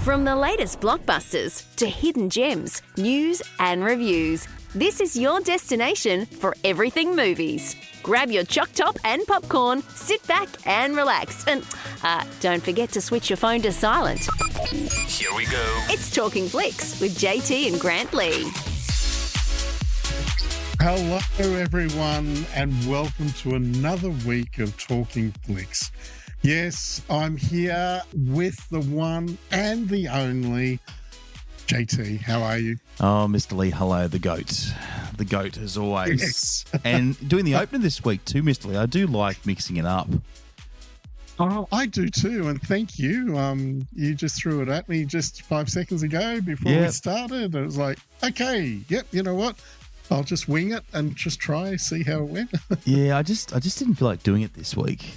From the latest blockbusters to hidden gems, news and reviews, this is your destination for everything movies. Grab your choc top and popcorn, sit back and relax, and don't forget to switch your phone to silent. Here we go. It's Talkin Flicks with JT and Grant Lee. Hello, everyone, and welcome to another week of Talkin Flicks. Yes, I'm here with the one and the only JT. How are you? Oh, Mr. Lee, hello, the goat. The goat, as always. Yes. And doing the opener this week too, Mr. Lee. I do like mixing it up. Oh, I do too, and thank you. You just threw it at me just 5 seconds ago before we started. It was like, okay, yep, you know what? I'll just wing it and just try, see how it went. Yeah, I just didn't feel like doing it this week.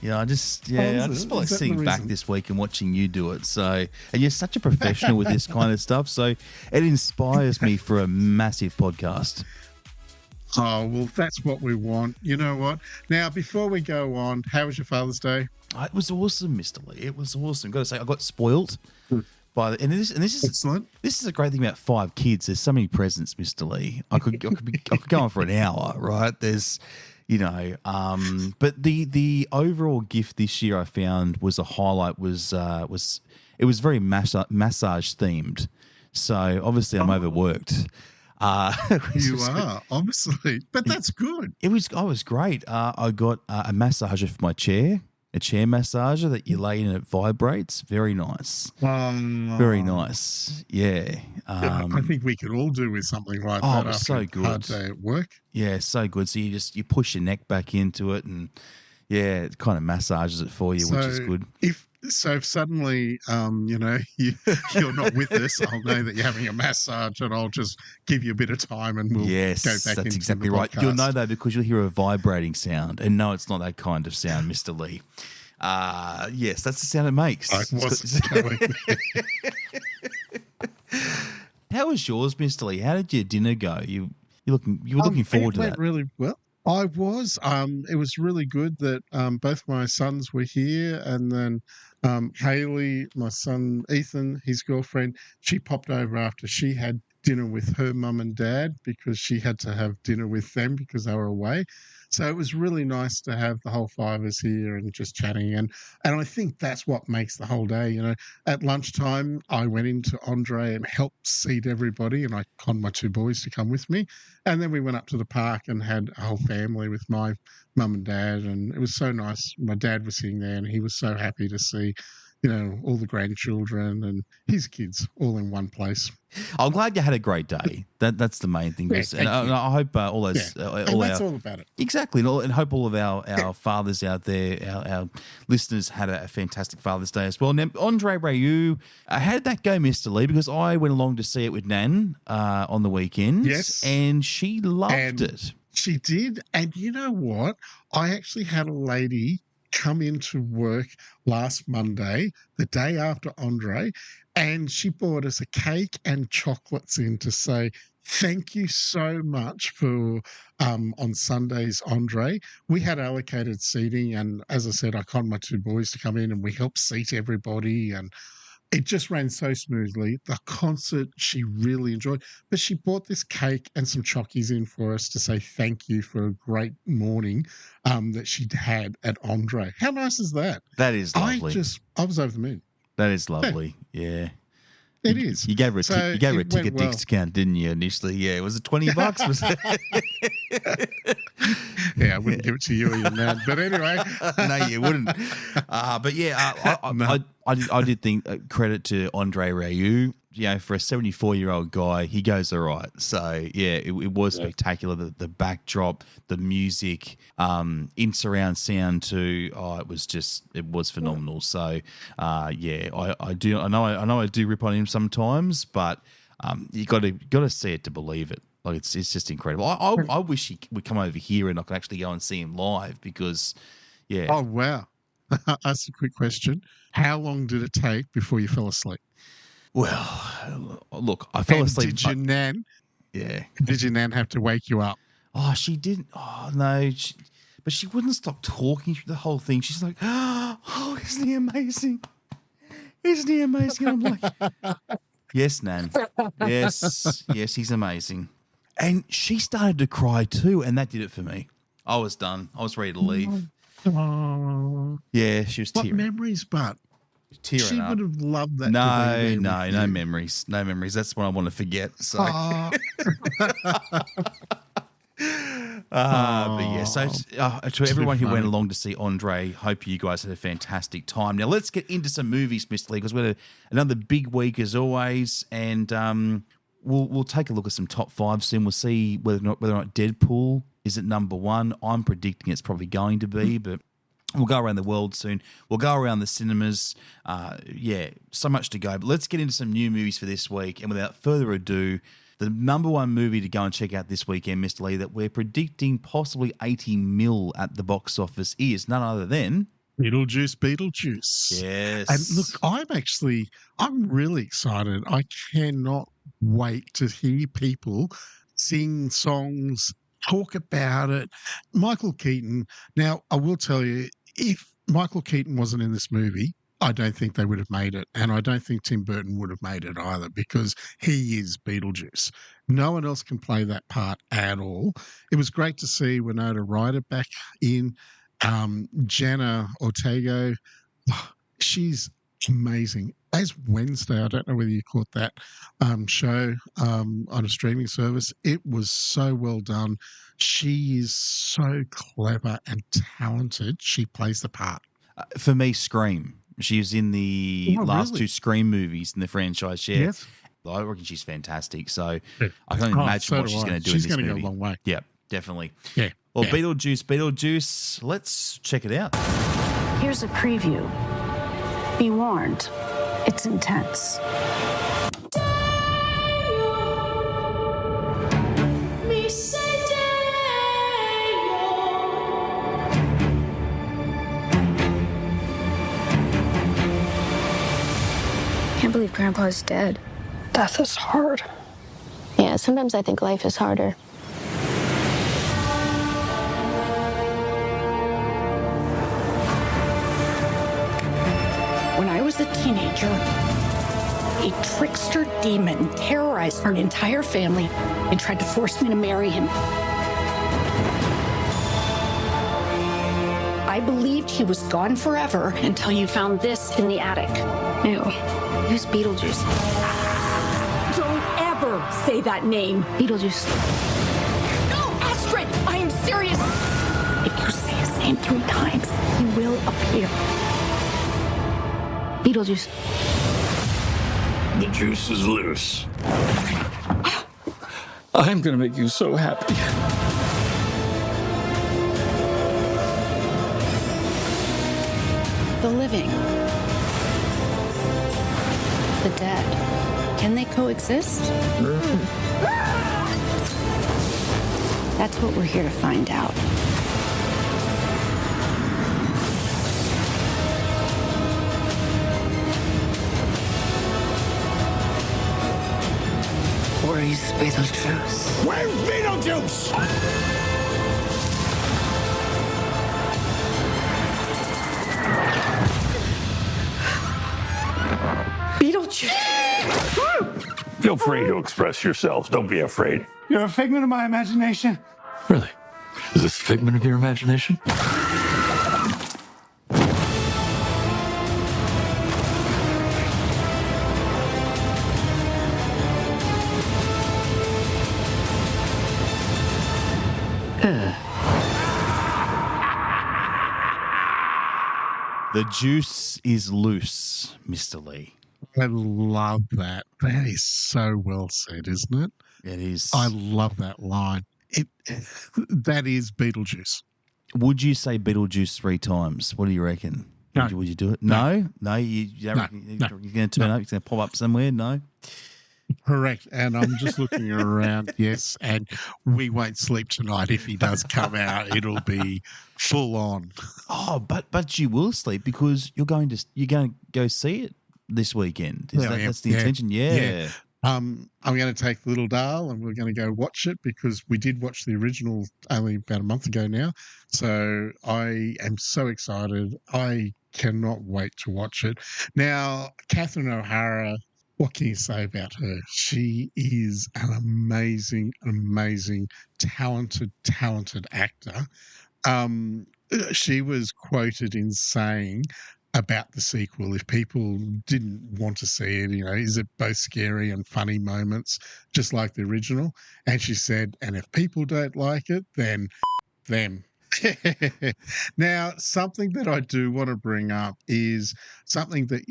Yeah, I just feel like sitting back this week and watching you do it. So, and you're such a professional with this kind of stuff. So it inspires me for a massive podcast. Oh, well, that's what we want. You know what? Now, before we go on, how was your Father's Day? It was awesome, Mr. Lee. It was awesome. Got to say, I got spoiled by the, and this is excellent. This is a great thing about 5 kids. There's so many presents, Mr. Lee. I could go on for an hour, right? There's, you know, but the overall gift this year I found was a highlight was it was very massage themed. So obviously I'm overworked. You are, obviously, but that's good. I was great. I got a massager for my chair, a chair massager that you lay in and it vibrates. Very nice. Very nice. Yeah. I think we could all do with something like that. It was after so good. A hard day at work. Yeah, so good. So you push your neck back into it, and yeah, it kind of massages it for you, which is good. If suddenly, you know, you're not with us, I'll know that you're having a massage, and I'll just give you a bit of time, and we'll go back into that's exactly the right. podcast. You'll know that because you'll hear a vibrating sound, and no, it's not that kind of sound, Mr. Lee. Yes, that's the sound it makes. I wasn't going there. How was yours, Mr. Lee? How did your dinner go? You were looking forward to that. It went really well. I was. It was really good that both my sons were here, and then Haley, my son Ethan, his girlfriend, she popped over after she had dinner with her mum and dad because she had to have dinner with them because they were away. So it was really nice to have the whole 5 of us here and just chatting. And I think that's what makes the whole day. You know, at lunchtime, I went into Andre and helped seat everybody, and I conned my 2 boys to come with me. And then we went up to the park and had a whole family with my mum and dad. And it was so nice. My dad was sitting there and he was so happy to see, you know, all the grandchildren and his kids all in one place. I'm glad you had a great day. That's the main thing. Yeah, and I hope all those, all about it. Exactly, and hope all of our fathers out there, our listeners, had a fantastic Father's Day as well. Now, Andre Rayu, how did that go, Mr. Lee? Because I went along to see it with Nan on the weekend, and she loved it. She did, and you know what? I actually had a lady come into work last Monday, the day after Andre, and she brought us a cake and chocolates in to say thank you so much for on Sunday's Andre. We had allocated seating, and as I said, I conned my 2 boys to come in and we helped seat everybody, and it just ran so smoothly. The concert she really enjoyed, but she bought this cake and some chockies in for us to say thank you for a great morning that she'd had at Andre. How nice is that? That is lovely. I was over the moon. That is lovely. Yeah. It is. You gave her a ticket discount, didn't you, initially? Yeah. Was it $20? Was it? Yeah, I wouldn't give it to you even then. But anyway. No, you wouldn't. But yeah, I did think credit to Andre Rayu. You know, for a 74-year-old guy, he goes all right. So, yeah, it was spectacular. The backdrop, the music, in surround sound too. Oh, it was phenomenal. So, yeah, I know I do rip on him sometimes, but you got to see it to believe it. Like it's just incredible. I wish he would come over here and I could actually go and see him live because, yeah. Oh wow! That's a quick question. How long did it take before you fell asleep? Well, look, I fell asleep. Did your nan? Yeah. Did your nan have to wake you up? Oh, she didn't. Oh no, but she wouldn't stop talking through the whole thing. She's like, "Oh, isn't he amazing? Isn't he amazing? I'm like, yes, Nan. Yes, he's amazing. And she started to cry too, and that did it for me. I was done. I was ready to leave. Oh, Yeah, she was what tearing. memories, but Tearing she up. would have loved that. No memories. No memories. That's what I want to forget. So. Oh. But yeah, so to everyone who went along to see Andre, hope you guys had a fantastic time. Now let's get into some movies, Mr. Lee, because we had another big week as always, and we'll take a look at some top fives soon. We'll see whether or not Deadpool is at number one. I'm predicting it's probably going to be, but we'll go around the world soon. We'll go around the cinemas. So much to go. But let's get into some new movies for this week. And without further ado, the number one movie to go and check out this weekend, Mr. Lee, that we're predicting possibly 80 mil at the box office is none other than Beetlejuice. Yes. And look, I'm really excited. I cannot wait to hear people sing songs, talk about it. Michael Keaton. Now, I will tell you, if Michael Keaton wasn't in this movie, I don't think they would have made it. And I don't think Tim Burton would have made it either, because he is Beetlejuice. No one else can play that part at all. It was great to see Winona Ryder back in. Jenna Ortega, she's amazing. As Wednesday, I don't know whether you caught that show on a streaming service. It was so well done. She is so clever and talented. She plays the part. For me, Scream. She was in the last really? two Scream movies in the franchise. Yeah. Yes. I reckon she's fantastic. So I can't imagine what she's going to do in this movie. She's going to go a long way. Yeah, definitely. Yeah. Well, Beetlejuice. Let's check it out. Here's a preview. Be warned, it's intense. Can't believe Grandpa's dead. Death is hard. Yeah, sometimes I think life is harder. When I was a teenager, a trickster demon terrorized our entire family and tried to force me to marry him. I believed he was gone forever until you found this in the attic. Ew. Who's Beetlejuice? Don't ever say that name. Beetlejuice. No, Astrid, I am serious. If you say his name 3 times, he will appear. Beetlejuice. The juice is loose. I'm gonna make you so happy. The living. The dead. Can they coexist? That's what we're here to find out. Where's Beetlejuice? Where's Beetlejuice? Beetlejuice! Feel free to express yourselves. Don't be afraid. You're a figment of my imagination. Really? Is this a figment of your imagination? The juice is loose, Mr. Lee. I love that. That is so well said, isn't it? It is. I love that line. That is Beetlejuice. Would you say Beetlejuice 3 times? What do you reckon? No. Would you do it? No? You don't reckon you're going to turn up? You're going to pop up somewhere? No? Correct. And I'm just looking around, yes, and we won't sleep tonight. If he does come out, it'll be full on. Oh, but you will sleep because you're going to go see it this weekend. That's the intention? Yeah. I'm going to take Little Dale and we're going to go watch it because we did watch the original only about a month ago now. So I am so excited. I cannot wait to watch it. Now, Catherine O'Hara, what can you say about her? She is an amazing, talented actor. She was quoted in saying about the sequel, if people didn't want to see it, is it both scary and funny moments, just like the original? And she said, and if people don't like it, then them. Now, something that I do want to bring up is something that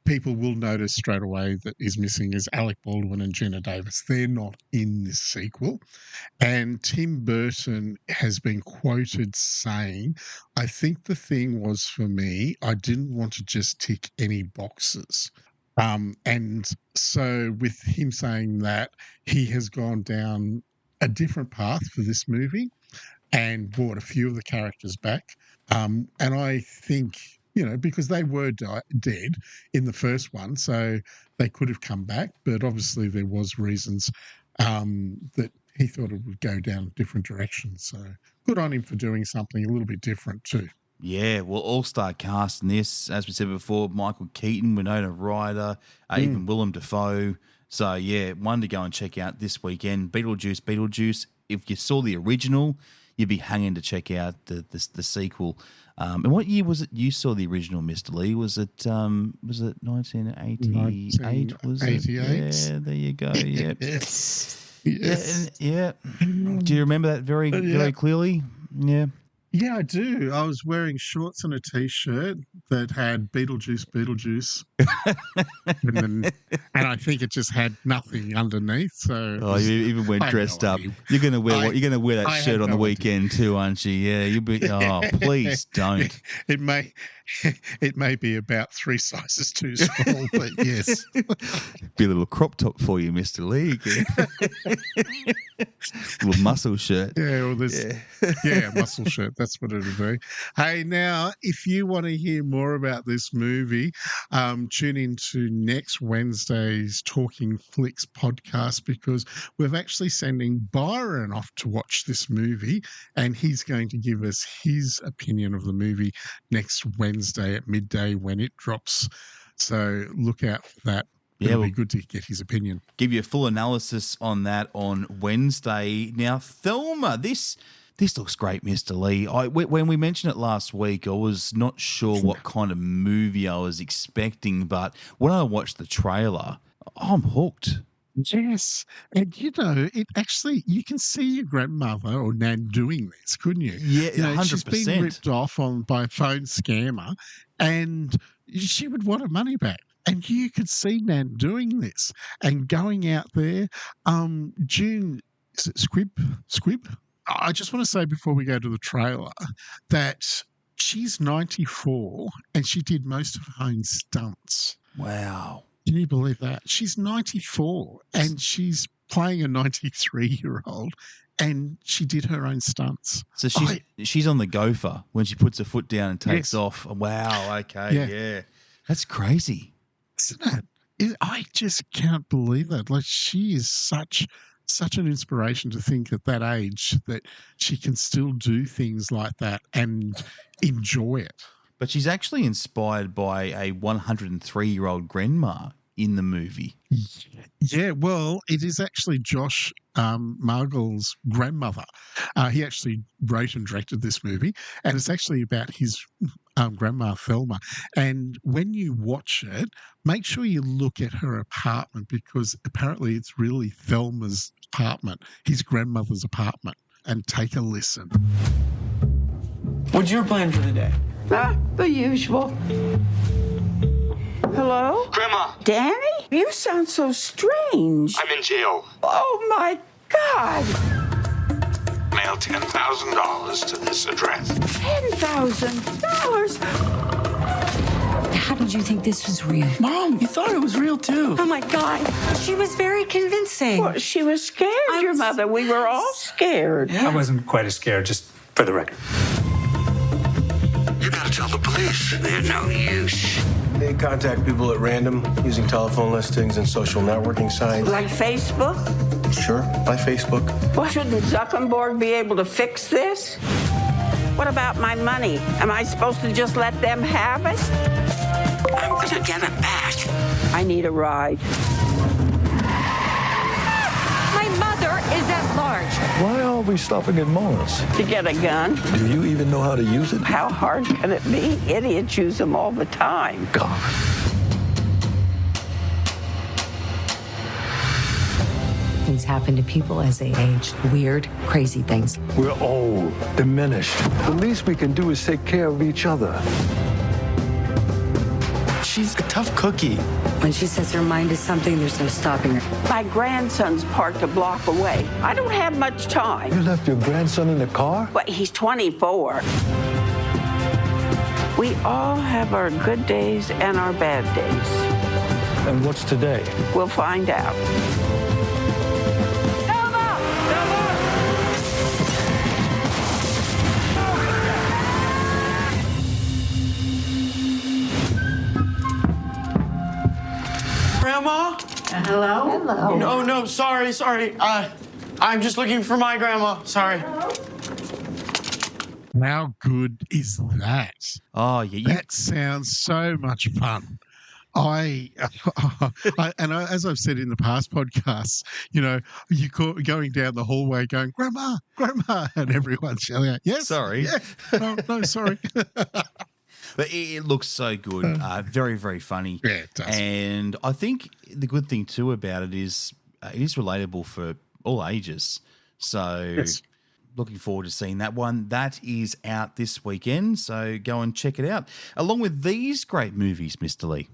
people will notice straight away that is missing is Alec Baldwin and Gina Davis. They're not in this sequel. And Tim Burton has been quoted saying, I think the thing was for me, I didn't want to just tick any boxes. And so with him saying that, he has gone down a different path for this movie and brought a few of the characters back. And I think, because they were dead in the first one, so they could have come back, but obviously there was reasons that he thought it would go down different directions. So good on him for doing something a little bit different too. Yeah, well, all-star cast in this, as we said before, Michael Keaton, Winona Ryder, even Willem Dafoe. So, yeah, one to go and check out this weekend. Beetlejuice. If you saw the original, you'd be hanging to check out the sequel. And what year was it you saw the original, Mr. Lee? Was it 1988? Was it? Yeah, there you go. Yep. Yes. Yeah. Do you remember that very clearly? Yeah. Yeah, I do. I was wearing shorts and a T-shirt that had Beetlejuice, and I think it just had nothing underneath. So, you even went dressed up. You're gonna wear that shirt on the weekend too, aren't you? Yeah, you'll be. Oh, please don't. It may be about 3 sizes too small, but yes, be a little crop top for you, Mr. Lee. Little muscle shirt. Yeah, well, muscle shirt. That's what it'll be. Hey, now, if you want to hear more about this movie, tune in to next Wednesday's Talkin Flicks podcast, because we're actually sending Byron off to watch this movie, and he's going to give us his opinion of the movie next Wednesday at midday when it drops. So look out for that. It'll be good to get his opinion. Give you a full analysis on that on Wednesday. Now, Thelma, this looks great, Mr. Lee. When we mentioned it last week, I was not sure what kind of movie I was expecting, but when I watched the trailer, I'm hooked. Yes. And, it actually, you can see your grandmother or Nan doing this, couldn't you? Yeah, 100%. She's been ripped off by a phone scammer, and she would want her money back. And you could see Nan doing this and going out there. June, is it Squibb? I just want to say before we go to the trailer that she's 94 and she did most of her own stunts. Wow. Can you believe that? She's 94 and she's playing a 93-year-old and she did her own stunts. So she's on the gopher when she puts her foot down and takes off. Wow, okay, yeah. That's crazy. Isn't it? I just can't believe that. Like, she is such an inspiration to think at that age that she can still do things like that and enjoy it. But she's actually inspired by a 103-year-old grandma in the movie. Yeah, well, it is actually Josh Margol's grandmother. He actually wrote and directed this movie, and it's actually about his grandma, Thelma. And when you watch it, make sure you look at her apartment, because apparently it's really Thelma's apartment, his grandmother's apartment, and take a listen. What's your plan for the day? The usual. Hello? Grandma! Danny? You sound so strange. I'm in jail. Oh, my God! Mail $10,000 to this address. $10,000? How did you think this was real? Mom, you thought it was real, too. Oh, my God. She was very convincing. Well, she was scared, your mother. We were all scared. Yeah. I wasn't quite as scared, just for the record. You gotta tell the police. They're no use. They contact people at random using telephone listings and social networking sites. Like Facebook? Sure, by Facebook. Well, shouldn't Zuckerberg be able to fix this? What about my money? Am I supposed to just let them have it? I'm gonna get it back. I need a ride. My mother is at large. Why are we stopping at Mars? To get a gun? Do you even know how to use it? How hard can it be? Idiots use them all the time. God. Things happen to people as they age. Weird, crazy things. We're old, diminished. The least we can do is take care of each other. She's a tough cookie. When she sets her mind to something, there's no stopping her. My grandson's parked a block away. I don't have much You time. left your grandson in the car? But he's 24. We all have our good days and our bad days. And what's today? We'll find out. Grandma? Hello? No, sorry. I'm just looking for my grandma. Sorry. How good is that? Oh, yeah. That sounds so much fun. As I've said in the past podcasts, going down the hallway going, Grandma, Grandma, and everyone's yelling out, yes. Sorry. Yeah. No, sorry. But it looks so good. Very, very funny. Yeah, it does. And I think the good thing too about it is relatable for all ages. So Yes. looking forward to seeing that one. That is out this weekend. So go and check it out. Along with these great movies, Mr. Lee.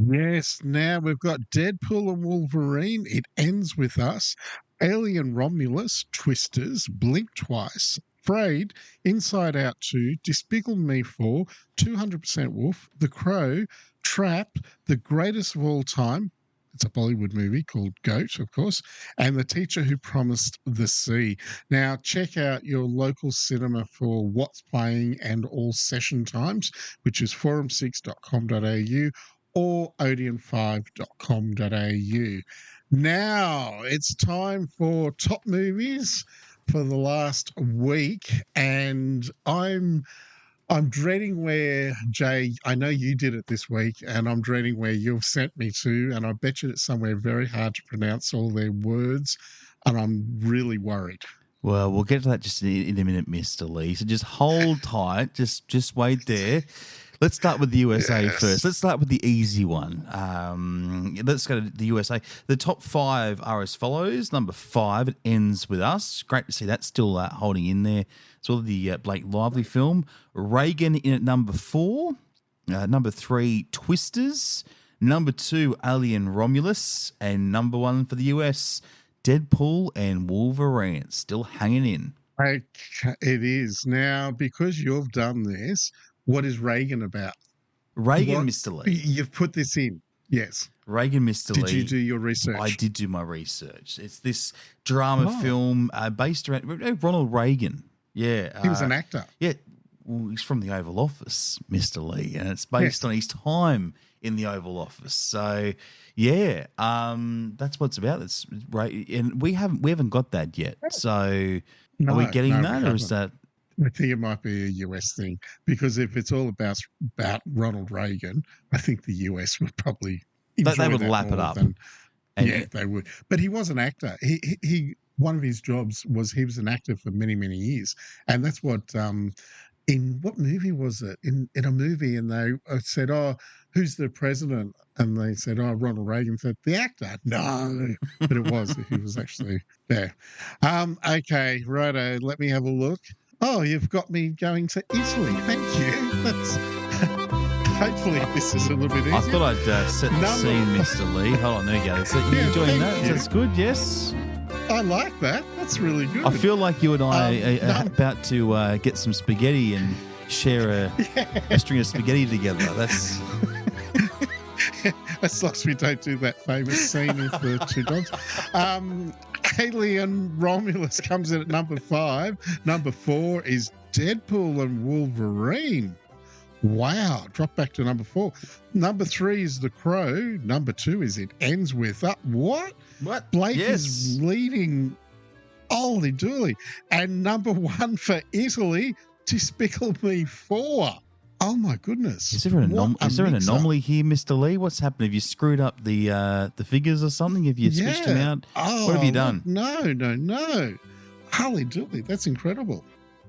Yes, now we've got Deadpool and Wolverine. It ends with us. Alien Romulus, Twisters, Blink Twice, Frayed, Inside Out 2, Despicable Me 4, 200% Wolf, The Crow, Trapped, The Greatest of All Time. It's a Bollywood movie called Goat, of course, and The Teacher Who Promised the Sea. Now, check out your local cinema for what's playing and all session times, which is forum6.com.au or odeon5.com.au. Now, it's time for top movies for the last week, and I'm dreading where, Jay, I know you did it this week, and I'm dreading where you've sent me to, and I bet you it's somewhere very hard to pronounce all their words, and I'm really worried. Well, we'll get to that just in a minute, Mr. Lee. So just hold tight. Just wait there. Let's start with the USA first. Let's start with the easy one. Let's go to the USA. The top 5 are as follows. Number 5, It Ends With Us. Great to see that still holding in there. It's all the Blake Lively film. Reagan in at number 4. Number 3, Twisters. Number 2, Alien Romulus. And number 1 for the US, Deadpool and Wolverine. Still hanging in. It is. Now, because you've done this, what is Reagan about? Reagan, Mr. Lee. You've put this in. Yes. Reagan, Mr. Lee. Did you do your research? I did do my research. It's this drama film based around Ronald Reagan. Yeah. He was an actor. Yeah. Well, he's from the Oval Office, Mr. Lee, and it's based on his time in the Oval Office. So, yeah, that's what it's about. It's right, and we haven't got that yet. So, are we getting that, or is that? I think it might be a US thing, because if it's all about Ronald Reagan, I think the US would probably they would lap it up. Yeah, they would. But he was an actor. He one of his jobs was he was an actor for many, many years, and that's what. In what movie was it? In a movie, and they said, "Oh, who's the president?" And they said, "Oh, Ronald Reagan." Said the actor, no, but it was. He was actually there. Okay, righto. Let me have a look. Oh, you've got me going to Italy. Thank you. That's hopefully this is a little bit easier. I thought I'd set the scene, Mr. Lee. Hold on, there you go. So you're enjoying that? That's good. Yes. I like that. That's really good. I feel like you and I are about to get some spaghetti and share a string of spaghetti together. That's as long as we don't do that famous scene with the 2 dogs. Alien Romulus comes in at number 5. Number 4 is Deadpool and Wolverine. Wow. Drop back to number 4. Number 3 is The Crow. Number 2 is It Ends With Us. What? Blake is leading. Holy dooly. And number 1 for Italy, Despicable Me 4. Oh my goodness! Is there an anomaly here, Mr. Lee? What's happened? Have you screwed up the figures or something? Have you switched them out? Oh, what have you done? No. Holy dooly, that's incredible.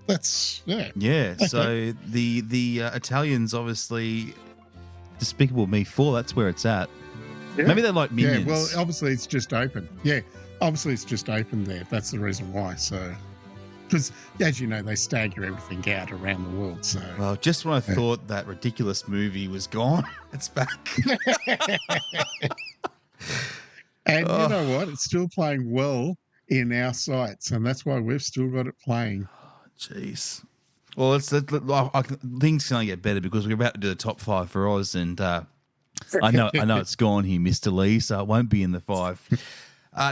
That's Yeah. So the Italians obviously Despicable Me 4. That's where it's at. Yeah. Maybe they like Minions. Yeah. Well, obviously it's just open. Yeah. Obviously it's just open there. That's the reason why. So. Because, as you know, they stagger everything out around the world. So, well, just when I thought that ridiculous movie was gone, it's back. And you know what? It's still playing well in our sites, and that's why we've still got it playing. Jeez. Well, things can only get better because we're about to do the top 5 for Oz, and I know it's gone here, Mr. Lee, so it won't be in the 5.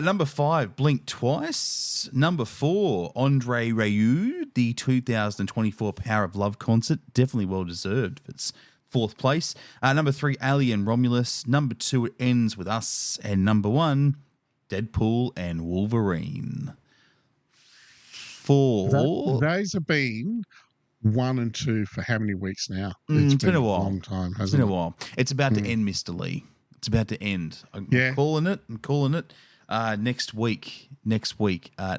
Number 5, Blink Twice. Number 4, Andre Rieu, the 2024 Power of Love concert. Definitely well deserved. It's 4th place. Number 3, Alien Romulus. Number 2, It Ends With Us. And number 1, Deadpool and Wolverine. 4. Those have been 1 and 2 for how many weeks now? It's been a while. Long time, hasn't it? It's been a while. It's about to end, Mr. Lee. It's about to end. I'm calling it. Next week,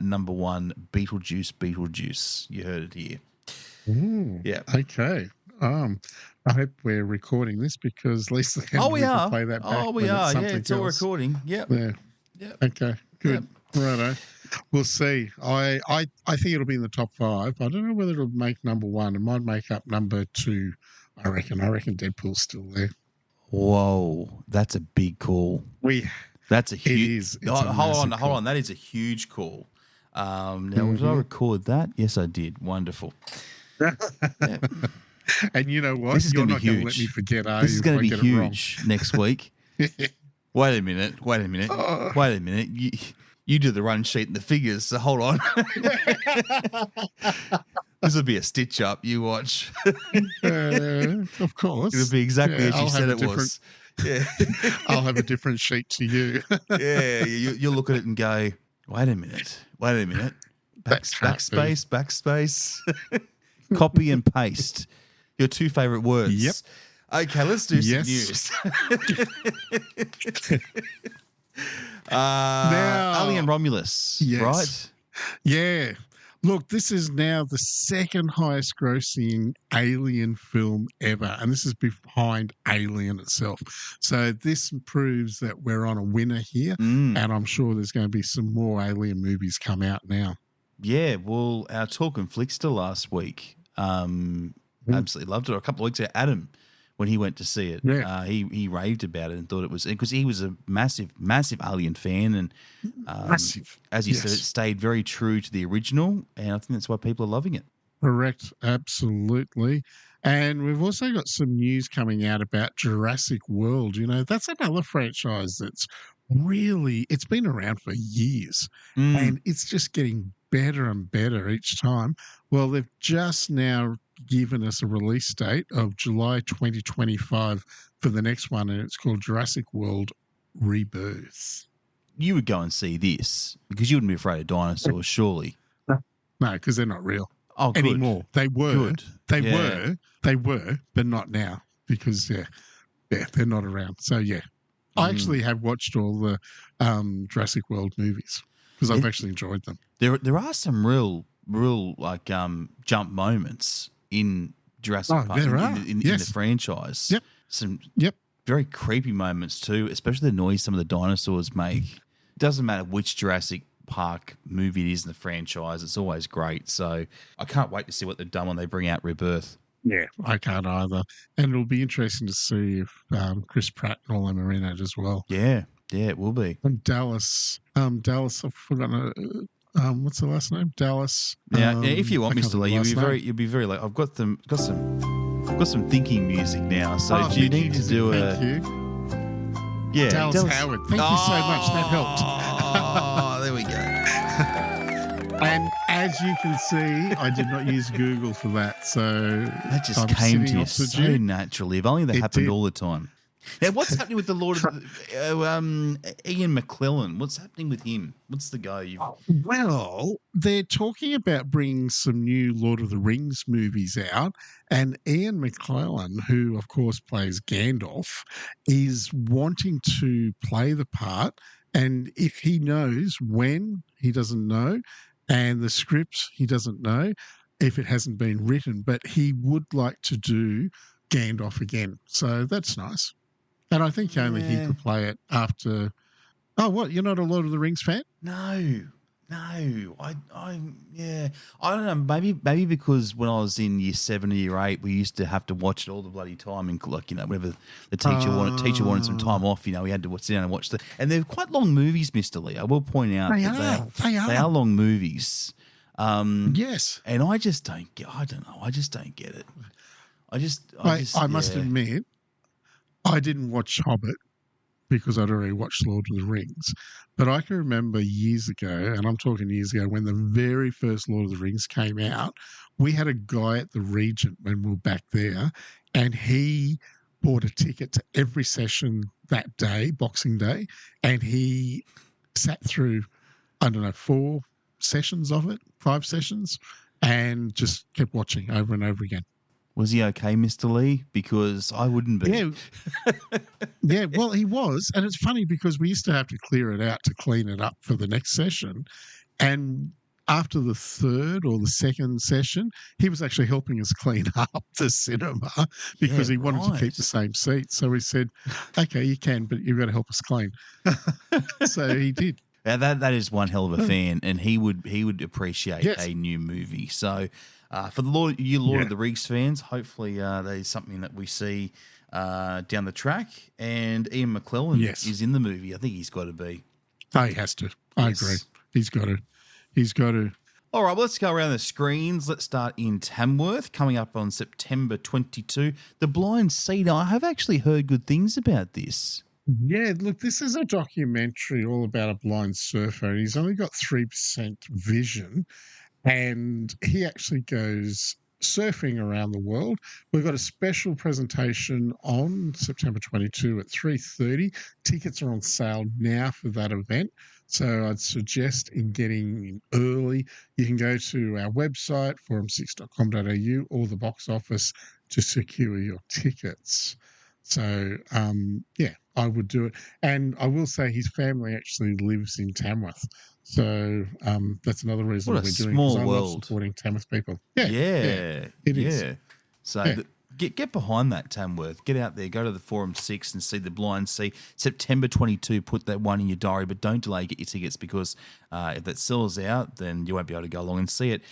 number 1, Beetlejuice. You heard it here. Yeah. Okay. I hope we're recording this because at least we can play that back. Oh, we are. Yeah, it's all recording. Yep. Yeah. Okay. Good. Yep. Righto. We'll see. I think it'll be in the top 5. I don't know whether it'll make number 1. It might make up number 2. I reckon Deadpool's still there. Whoa, that's a big call. That's a huge. Hold on. That is a huge call. Now, did I record that? Yes, I did. Wonderful. Yeah. And you know what? This is You're not going to let me forget. This is going to be huge next week. Wait a minute. You do the run sheet and the figures. So hold on. This will be a stitch up. You watch. Of course. It'll be exactly as you said it was. Yeah. I'll have a different sheet to you. Yeah, you'll look at it and go, wait a minute. Backspace. Copy and paste. Your 2 favourite words. Yep. Okay, let's do some news. Now, Alien Romulus, right? Yeah. Look, this is now the 2nd highest grossing Alien film ever, and this is behind Alien itself. So this proves that we're on a winner here, and I'm sure there's going to be some more Alien movies come out now. Yeah, well, our Talkin Flicks last week, absolutely loved it. A couple of weeks ago, Adam, when he went to see it, he raved about it and thought it was, because he was a massive Alien fan, and as you said, it stayed very true to the original, and I think that's why people are loving it. Correct, absolutely. And we've also got some news coming out about Jurassic World. You know, that's another franchise that's really, it's been around for years, and it's just getting better and better each time. Well, they've just now given us a release date of July 2025 for the next one, and it's called Jurassic World Rebirth. You would go and see this because you wouldn't be afraid of dinosaurs, surely. No, because they're not real anymore. They were. They were, but not now because, they're not around. So, yeah. I actually have watched all the Jurassic World movies because I've actually enjoyed them. There are some real like jump moments in Jurassic Park in the franchise. Yep. Some very creepy moments too, especially the noise some of the dinosaurs make. It doesn't matter which Jurassic Park movie it is in the franchise, it's always great. So I can't wait to see what they've done when they bring out Rebirth. Yeah, I can't either. And it'll be interesting to see if Chris Pratt and all them are in it as well. Yeah, it will be. And Dallas, I've forgotten what's the last name? Dallas. Yeah, if you want, Mr. Lee, you'll be very like. I've got some thinking music now. So do you need to do Thank you. Yeah, Dallas Howard. Thank you so much. That helped. Oh, there we go. And as you can see, I did not use Google for that. So that just came to you so naturally. If only that happened all the time. Now, what's happening with the Lord of Ian McClellan? What's happening with him? What's the go? Well, they're talking about bringing some new Lord of the Rings movies out, and Ian McClellan, who of course plays Gandalf, is wanting to play the part. And if he knows when, he doesn't know, and the script he doesn't know if it hasn't been written, but he would like to do Gandalf again. So that's nice. And I think only he could play it after. Oh, what? You're not a Lord of the Rings fan? No. I don't know. Maybe because when I was in year 7 or year 8, we used to have to watch it all the bloody time, and like whenever the teacher wanted some time off, we had to sit down and watch and they're quite long movies, Mr. Lee. I will point out they are long movies. Yes, and I just don't get. I don't know. I just don't get it. I must admit, I didn't watch Hobbit because I'd already watched Lord of the Rings. But I can remember years ago, and I'm talking years ago, when the very first Lord of the Rings came out, we had a guy at the Regent when we were back there, and he bought a ticket to every session that day, Boxing Day, and he sat through, 4 sessions of it, 5 sessions, and just kept watching over and over again. Was he okay, Mr. Lee? Because I wouldn't be. Yeah, well, he was. And it's funny because we used to have to clear it out to clean it up for the next session. And after the third or the second session, he was actually helping us clean up the cinema because he wanted to keep the same seat. So we said, okay, you can, but you've got to help us clean. So he did. Now that is one hell of a fan, and he would appreciate a new movie. So for the Lord of the Rings fans, hopefully that is something that we see down the track. And Ian McClellan is in the movie. I think he's got to be. Oh, he has to. I agree. He's got to. All right, well, let's go around the screens. Let's start in Tamworth, coming up on September 22. The Blind Seed. I have actually heard good things about this. Yeah, look, this is a documentary all about a blind surfer. He's only got 3% vision, and he actually goes surfing around the world. We've got a special presentation on September 22 at 3:30. Tickets are on sale now for that event, so I'd suggest in getting in early. You can go to our website, forum6.com.au, or the box office to secure your tickets. So, I would do it. And I will say his family actually lives in Tamworth. So that's another reason we're doing it. Small I world. love supporting Tamworth people. Yeah. It is. So get behind that, Tamworth. Get out there. Go to the Forum 6 and see The Blind Sea. September 22, put that one in your diary, but don't delay. Get your tickets because if that sells out, then you won't be able to go along and see it.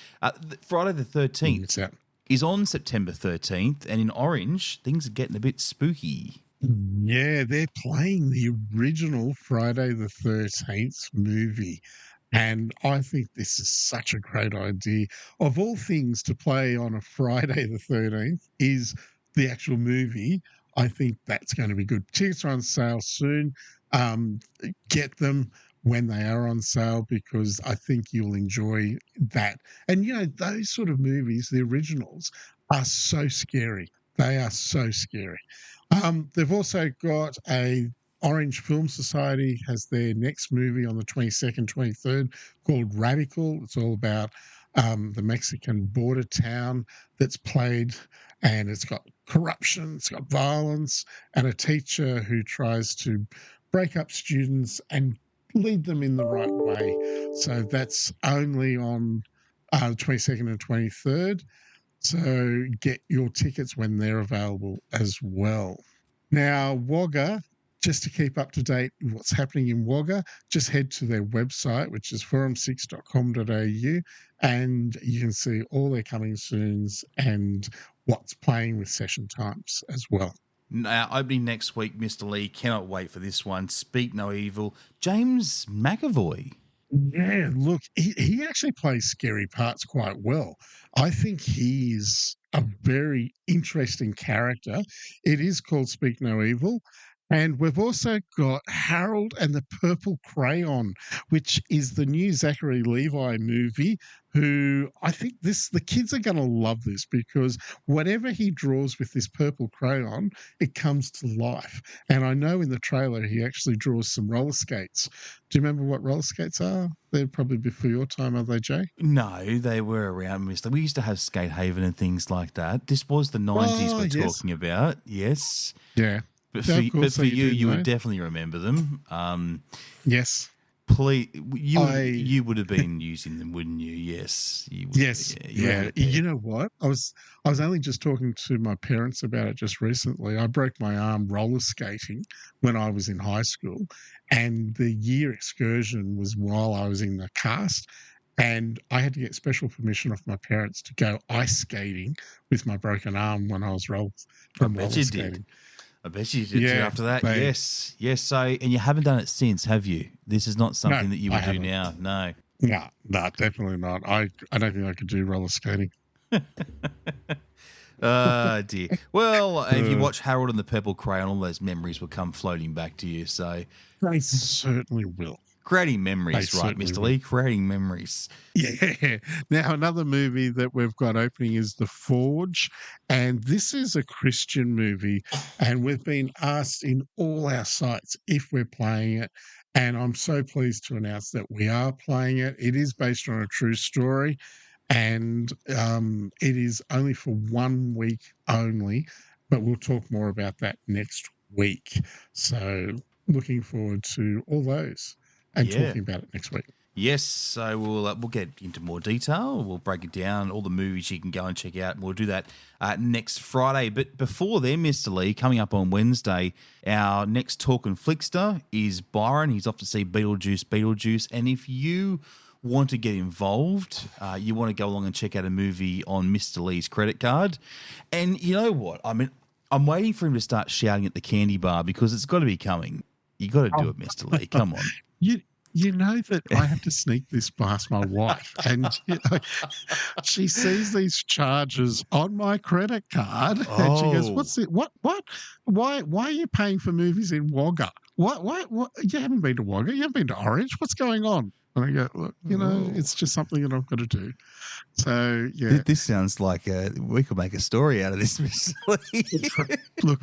Friday the 13th is on September 13th, and in Orange, things are getting a bit spooky. Yeah, they're playing the original Friday the 13th movie. And I think this is such a great idea. Of all things to play on a Friday the 13th is the actual movie. I think that's going to be good. Tickets are on sale soon. Get them when they are on sale because I think you'll enjoy that. And, those sort of movies, the originals, are so scary. They are so scary. They've also got Orange Film Society has their next movie on the 22nd, 23rd called Radical. It's all about the Mexican border town that's played, and it's got corruption, it's got violence, and a teacher who tries to break up students and lead them in the right way. So that's only on the 22nd and 23rd. So get your tickets when they're available as well. Now, Wagga, just to keep up to date with what's happening in Wagga, just head to their website, which is forum6.com.au, and you can see all their coming soons and what's playing with session times as well. Now, opening next week, Mr. Lee, cannot wait for this one. Speak No Evil. James McAvoy. Yeah, look, he actually plays scary parts quite well. I think he's a very interesting character. It is called Speak No Evil. And we've also got Harold and the Purple Crayon, which is the new Zachary Levi movie, who I think the kids are going to love this because whatever he draws with this purple crayon, it comes to life. And I know in the trailer he actually draws some roller skates. Do you remember what roller skates are? They're probably before your time, are they, Jay? No, they were around, mister. We used to have Skate Haven and things like that. This was the 90s we're talking about. Yes. Yeah. But for you would definitely remember them. Yes. Please, you would have been using them, wouldn't you? Yes. You would, yes. Yeah. You know what? I was only just talking to my parents about it just recently. I broke my arm roller skating when I was in high school, and the year excursion was while I was in the cast, and I had to get special permission off my parents to go ice skating with my broken arm when I was roller skating. I bet you did too after that. Yes. So, and you haven't done it since, have you? This is not something that you would do now. No. No, definitely not. I don't think I could do roller skating. Dear. Well, if you watch Harold and the Purple Crayon, all those memories will come floating back to you. So they certainly will. Creating memories, right, Mr. Lee? Creating memories. Yeah. Now, another movie that we've got opening is The Forge, and this is a Christian movie, and we've been asked in all our sites if we're playing it, and I'm so pleased to announce that we are playing it. It is based on a true story, and it is only for 1 week only, but we'll talk more about that next week. So looking forward to all those. And talking about it next week. Yes, so we'll get into more detail. We'll break it down, all the movies you can go and check out, and we'll do that next Friday. But before then, Mr. Lee, coming up on Wednesday, our next Talkin Flickster is Byron. He's off to see Beetlejuice. And if you want to get involved, you want to go along and check out a movie on Mr. Lee's credit card. And you know what? I mean, I'm waiting for him to start shouting at the candy bar because it's got to be coming. You got to do it, Mr. Lee. Come on. You know that I have to sneak this past my wife, and she sees these charges on my credit card, and she goes, "What's it? What? Why are you paying for movies in Wagga? What? You haven't been to Wagga? You haven't been to Orange? What's going on?" And I go, "Look, it's just something that I've got to do." So, yeah. This sounds like we could make a story out of this, Mr. Lee. Look,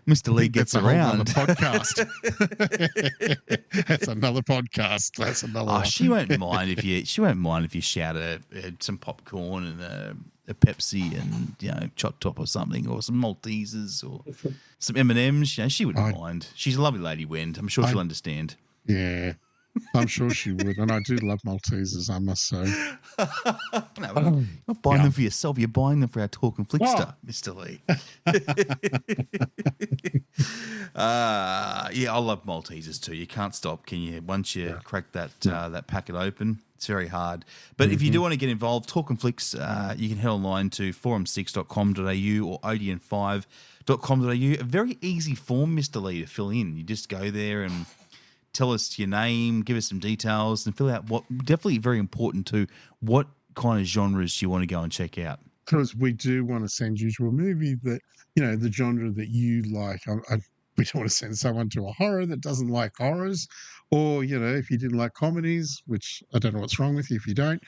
Mr. Lee gets around. That's podcast. That's another podcast. That's another one. She won't mind if you shout some popcorn and a Pepsi and Chop Top or something, or some Maltesers or some M&Ms. She wouldn't mind. She's a lovely lady, Wendy. I'm sure she'll understand. Yeah. I'm sure she would, and I do love Maltesers, I must say. No, you're not buying them for yourself. You're buying them for our Talkin Flickster, Mr. Lee. I love Maltesers too. You can't stop, can you? Once you crack that packet open, it's very hard. But if you do want to get involved, Talkin Flicks, you can head online to forum6.com.au or odn5.com.au. A very easy form, Mr. Lee, to fill in. You just go there and tell us your name, give us some details, and fill out what, definitely very important too, what kind of genres you want to go and check out. Because we do want to send you to a movie that, the genre that you like. We don't want to send someone to a horror that doesn't like horrors, or, if you didn't like comedies, which I don't know what's wrong with you if you don't,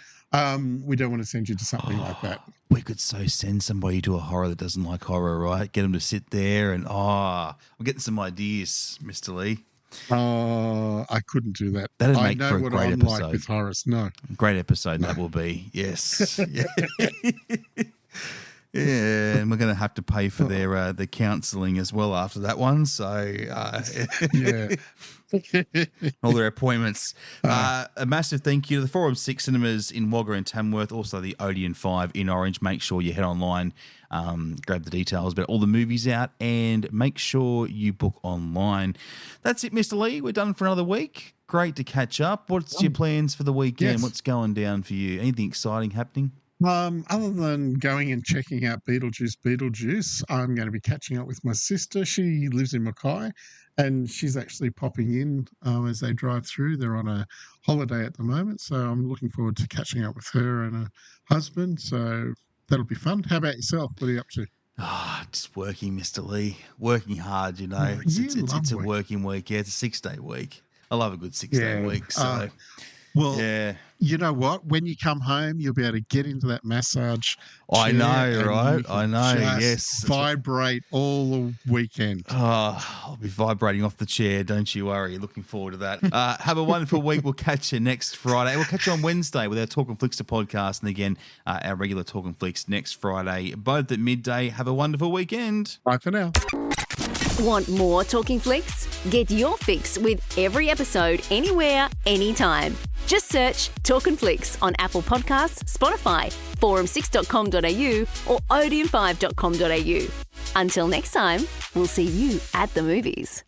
we don't want to send you to something like that. We could send somebody to a horror that doesn't like horror, right? Get them to sit there and, I'm getting some ideas, Mr. Lee. I couldn't do that. That'd I make know for a what great I'm episode. like with horrors. No. Great episode that will be. Yes. Yeah, and we're going to have to pay for their counselling as well after that one. So, yeah. all their appointments. A massive thank you to the Forum 6 Cinemas in Wagga and Tamworth, also the Odeon 5 in Orange. Make sure you head online, grab the details about all the movies out, and make sure you book online. That's it, Mr. Lee. We're done for another week. Great to catch up. What's your plans for the weekend? Yes. What's going down for you? Anything exciting happening? Other than going and checking out Beetlejuice, I'm going to be catching up with my sister. She lives in Mackay, and she's actually popping in as they drive through. They're on a holiday at the moment, so I'm looking forward to catching up with her and her husband. So that'll be fun. How about yourself? What are you up to? Just working, Mr. Lee. Working hard, It's a working week. Yeah, it's a 6-day week. I love a good 6-day week. So Well, Yeah. you know what? When you come home, you'll be able to get into that massage. I chair know, and right? you can I know, just yes. vibrate all the weekend. Oh, I'll be vibrating off the chair. Don't you worry. Looking forward to that. Have a wonderful week. We'll catch you next Friday. We'll catch you on Wednesday with our Talkin Flicks podcast. And again, our regular Talkin Flicks next Friday, both at midday. Have a wonderful weekend. Bye for now. Want more Talking Flicks? Get your fix with every episode anywhere, anytime. Just search Talkin Flicks on Apple Podcasts, Spotify, forum6.com.au or odeon5.com.au. Until next time, we'll see you at the movies.